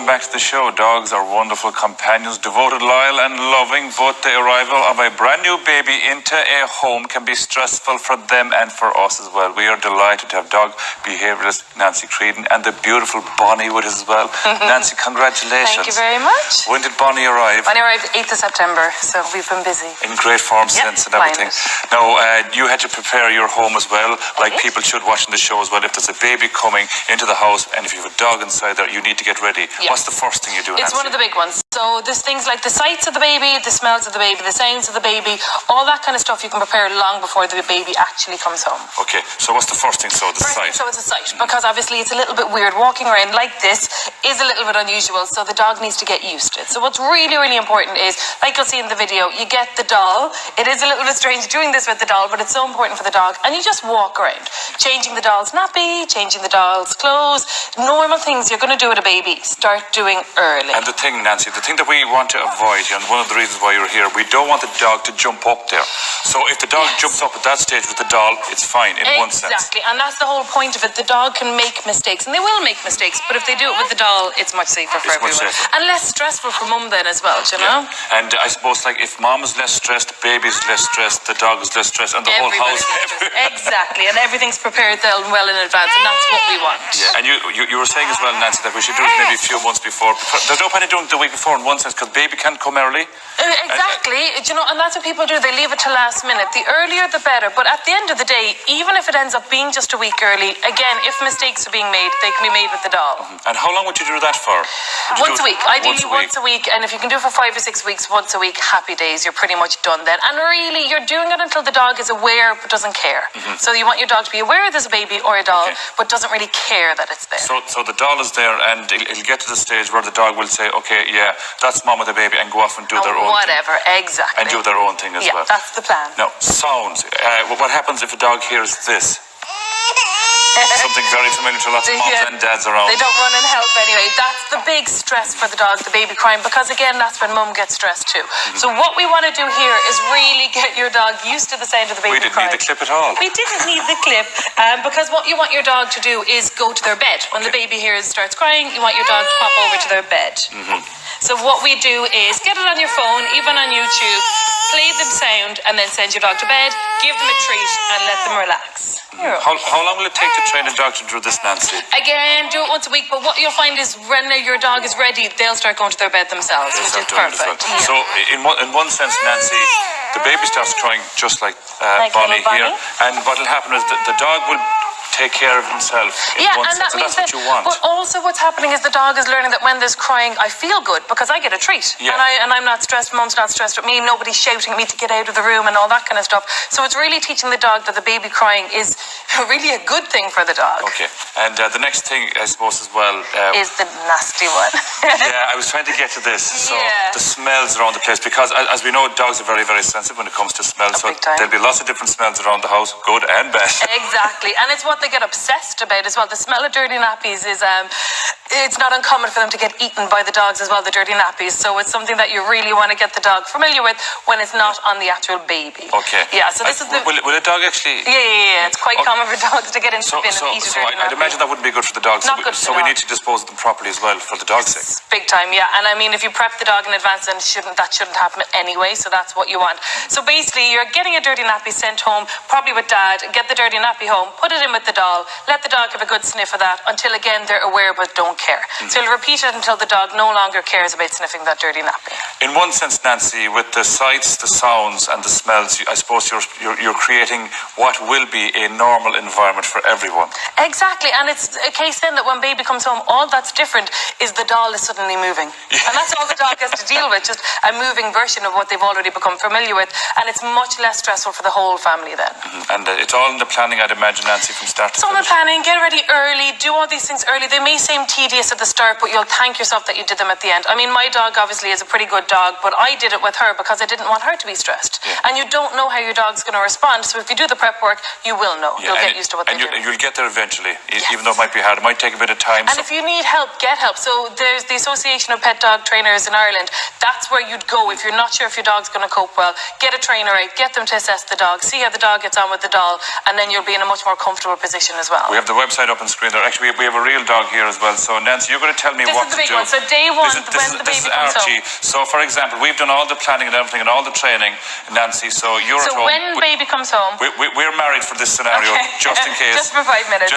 back to the show. Dogs are wonderful companions, devoted, loyal and loving, but the arrival of a brand new baby into a home can be stressful for them and for us as well. We are delighted to have dog behaviourist Nanci Creedon and the beautiful Bonnie with us as well. Nanci, congratulations. Thank you very much. When did Bonnie arrive? Bonnie arrived 8th of September, so we've been busy. In great form since and everything. Now, you had to prepare your home as well, like people should watching the show as well. If there's a baby coming into the house and if you have a dog inside there, you need to get ready. Yes. What's the first thing you do, It's Nanci? one of the big ones. So there's things like the sights of the baby, the smells of the baby, the sounds of the baby, all that kind of stuff you can prepare long before the baby actually comes home. Okay, so what's the first thing? So the sight. So it's a sight, because obviously it's a little bit weird. Walking around like this is a little bit unusual, so the dog needs to get used to it. So what's really, really important is, like you'll see in the video, you get the doll. It is a little bit strange doing this with the doll, but it's so important for the dog. And you just walk around, changing the doll's nappy, changing the doll's clothes, normal things you're going to do with a baby, start doing early. And the thing, Nanci, the thing that we want to avoid, and one of the reasons why you're here, we don't want the dog to jump up there. So if the dog jumps up at that stage with the doll, it's fine in one sense. Exactly, and that's the whole point of it. The dog can make mistakes, and they will make mistakes, but if they do it with the doll, it's much safer for everyone. And less stressful for mum then as well, you know? And I suppose, like, if mom is less stressed, baby's less stressed, the dog is less stressed, and the whole house. Exactly, and everything's prepared well in advance, and that's what we want. Yeah. And you were saying as well, Nanci, that we should do it maybe a few months before. There's no point in doing it the week before in one sense, because baby can't come early. Exactly, you know, and that's what people do. They leave it to last minute. The earlier, the better. But at the end of the day, even if it ends up being just a week early, again, if mistakes are being made, they can be made with the doll. And how long would you do that for? Once a week, ideally once a week. And if you can do it for 5 or 6 weeks, once a week, happy days. You're pretty much done then. And really, you're doing it until the dog is aware but doesn't care. So you want your dog to be aware there's a baby or a doll, but doesn't really care that it's there. So the doll is there, and it'll get to the stage where the dog will say, okay, yeah, that's mom with the baby, and go off and do their own whatever, thing. exactly. And do their own thing as well. Yeah, that's the plan. Now, sounds. What happens if a dog hears this? Something very familiar to lots of moms and dads around. They don't run and help anyway. That's the big stress for the dog, the baby crying, because again, that's when mum gets stressed too. So what we want to do here is really get your dog used to the sound of the baby crying. We didn't need the clip at all. We didn't need the clip, because what you want your dog to do is go to their bed. When the baby starts crying, you want your dog to pop over to their bed. So what we do is get it on your phone, even on YouTube, play the sound, and then send your dog to bed, give them a treat, and let them relax. How long will it take to train a dog to do this, Nanci? Again, do it once a week, but what you'll find is when your dog is ready, they'll start going to their bed themselves, which is perfect. So in one sense, Nanci, the baby starts crying just like Bonnie here, and what will happen is the dog will take care of himself in one sense, and that's what you want. But also what's happening is the dog is learning that when there's crying, I feel good because I get a treat. And I'm not stressed, mum's not stressed with me, nobody's shouting at me to get out of the room and all that kind of stuff. So it's really teaching the dog that the baby crying is really a good thing for the dog. Okay, and the next thing, I suppose, as well... is the nasty one. Yeah, I was trying to get to this. So the smells around the place, because as we know, dogs are very, very sensitive when it comes to smells. So there'll be lots of different smells around the house, good and bad. Exactly, and it's what they get obsessed about as well. The smell of dirty nappies is it's not uncommon for them to get eaten by the dogs as well, the dirty nappies. So it's something that you really want to get the dog familiar with when it's not on the actual baby. Okay. Yeah, so this is the... Will a dog actually... Yeah, it's quite common for dogs to get into the bin and eat a dirty nappy. I'd imagine that wouldn't be good for the dogs. Not good for the dog. We need to dispose of them properly as well for the dog's sake. Big time, yeah. And I mean, if you prep the dog in advance, then that shouldn't happen anyway, so that's what you want. So basically, you're getting a dirty nappy sent home, probably with dad, get the dirty nappy home, put it in with the doll, let the dog have a good sniff of that until, again, they're aware but don't care. So you'll repeat it until the dog no longer cares about sniffing that dirty nappy. In one sense, Nanci, with the sights, the sounds and the smells, I suppose you're creating what will be a normal environment for everyone. Exactly, and it's a case then that when baby comes home, all that's different is the doll is suddenly moving. And that's all the dog has to deal with, just a moving version of what they've already become familiar with, and it's much less stressful for the whole family then. And it's all in the planning, I'd imagine, Nanci, from start to finish. It's all in the planning, get ready early, do all these things early. They may seem tedious at the start, but you'll thank yourself that you did them at the end. I mean, my dog obviously is a pretty good dog, but I did it with her because I didn't want her to be stressed. And you don't know how your dog's going to respond, so if you do the prep work, you will know. You'll get used to what they do. And you'll get there eventually, even though it might be hard. It might take a bit of time. And if you need help, get help. So there's the Association of Pet Dog Trainers in Ireland. That's where you'd go if you're not sure if your dog's going to cope well. Get a trainer out, get them to assess the dog, see how the dog gets on with the doll, and then you'll be in a much more comfortable position as well. We have the website up on screen there. Actually, we have a real dog here as well, so So Nancy, you're going to tell me This what is the to big do. one. So day one, when the this baby is comes Archie. home. So for example, we've done all the planning and everything and all the training, Nancy. So you're at So home. when baby comes home. We're married for this scenario, just in case. Just for 5 minutes.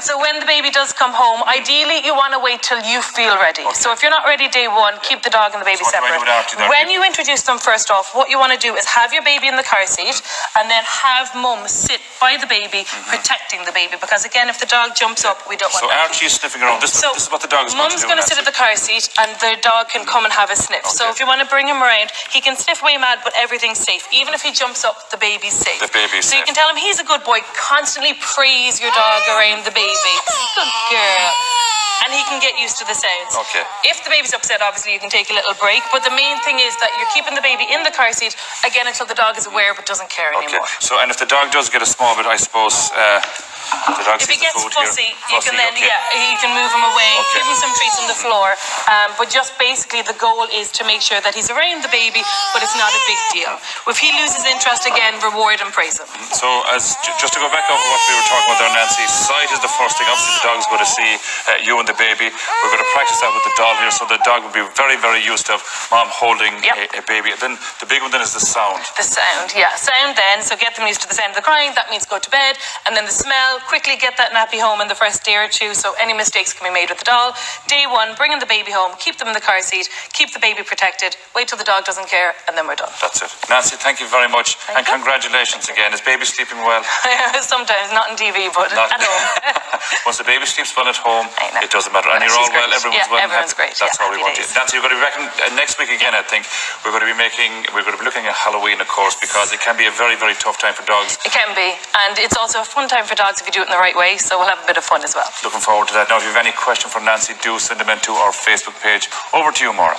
So when the baby does come home, ideally you want to wait till you feel ready. Okay. So if you're not ready day one, keep the dog and the baby So what do I separate. do with Archie there? When you introduce them, first off, what you want to do is have your baby in the car seat and then have mum sit by the baby, protecting the baby. Because again, if the dog jumps up, we don't want So that. Archie is sniffing around. This is what the dog is going to do. Mum's going to sit at the car seat and the dog can come and have a sniff. So if you want to bring him around, he can sniff away mad, but everything's safe. Even if he jumps up, the baby's safe. The baby's So you safe. can tell him he's a good boy. Constantly praise your dog around the baby. Good girl. And he can get used to the sounds. Okay. If the baby's upset, obviously you can take a little break. But the main thing is that you're keeping the baby in the car seat again until the dog is aware but doesn't care anymore. So, and if the dog does get a small bit, I suppose, the dog If he sees the gets food fussy, here. you can then, you can move him away, Okay. give him some treats on the floor. But just basically the goal is to make sure that he's around the baby, but it's not a big deal. If he loses interest again, reward and praise him. So, just to go back over what we were talking about there, Nancy, sight is the first thing. Obviously, the dog's going to see you and the baby. We're going to practice that with the doll here, so the dog will be very, very used to mom holding a baby. And then the big one then is the sound. The sound, yeah. Sound then, so get them used to the sound of the crying. That means go to bed. And then the smell, quickly get that nappy home in the first day or two, so any mistakes can be made with the doll. Day one, bringing the baby home, keep them in the car seat, keep the baby protected, wait till the dog doesn't care, and then we're done. That's it. Nancy, thank you very much. And congratulations again. Is baby sleeping well? Sometimes, not on TV, but at home. Once the baby sleeps well at home, I know. it doesn't matter. And you're all well, everyone's well. Everyone's great. That's all we want. days. Nancy, you're going to be back next week again, I think. We're going to be looking at Halloween, of course, because it can be a very, very tough time for dogs. It can be, and it's also a fun time for dogs if you do it in the right way, so we'll have a bit of fun as well. Looking forward to that. Now, if you have any question for Nancy, do send them in to our Facebook page. Over to you, Maura.